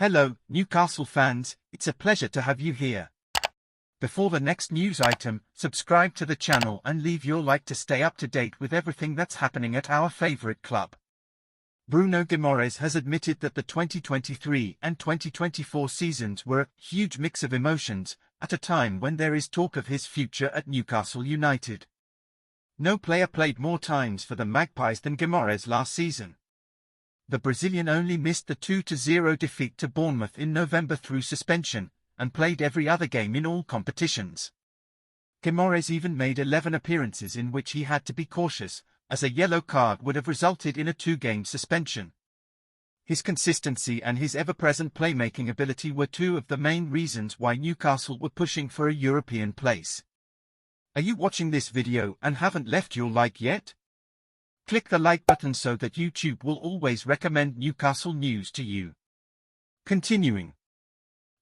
Hello, Newcastle fans, it's a pleasure to have you here. Before the next news item, subscribe to the channel and leave your like to stay up to date with everything that's happening at our favorite club. Bruno Guimarães has admitted that the 2023 and 2024 seasons were a huge mix of emotions, at a time when there is talk of his future at Newcastle United. No player played more times for the Magpies than Guimarães last season. The Brazilian only missed the 2-0 defeat to Bournemouth in November through suspension, and played every other game in all competitions. Guimarães even made 11 appearances in which he had to be cautious, as a yellow card would have resulted in a 2-game suspension. His consistency and his ever-present playmaking ability were two of the main reasons why Newcastle were pushing for a European place. Are you watching this video and haven't left your like yet? Click the like button so that YouTube will always recommend Newcastle news to you. Continuing.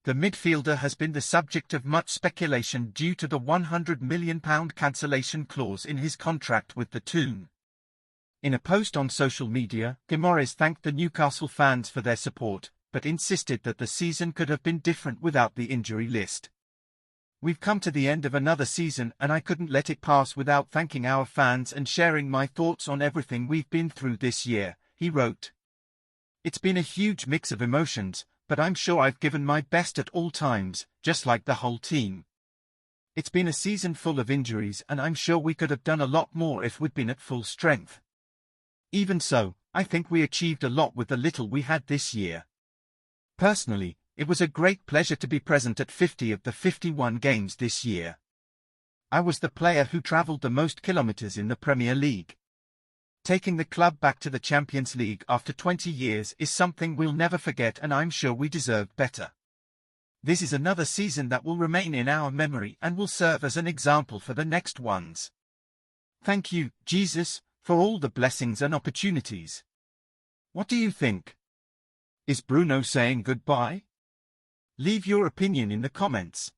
The midfielder has been the subject of much speculation due to the £100 million cancellation clause in his contract with the Toon. In a post on social media, Guimarães thanked the Newcastle fans for their support, but insisted that the season could have been different without the injury list. "We've come to the end of another season and I couldn't let it pass without thanking our fans and sharing my thoughts on everything we've been through this year," he wrote. "It's been a huge mix of emotions, but I'm sure I've given my best at all times, just like the whole team. It's been a season full of injuries and I'm sure we could have done a lot more if we'd been at full strength. Even so, I think we achieved a lot with the little we had this year. Personally, it was a great pleasure to be present at 50 of the 51 games this year. I was the player who travelled the most kilometres in the Premier League. Taking the club back to the Champions League after 20 years is something we'll never forget and I'm sure we deserved better. This is another season that will remain in our memory and will serve as an example for the next ones. Thank you, Jesus, for all the blessings and opportunities." What do you think? Is Bruno saying goodbye? Leave your opinion in the comments.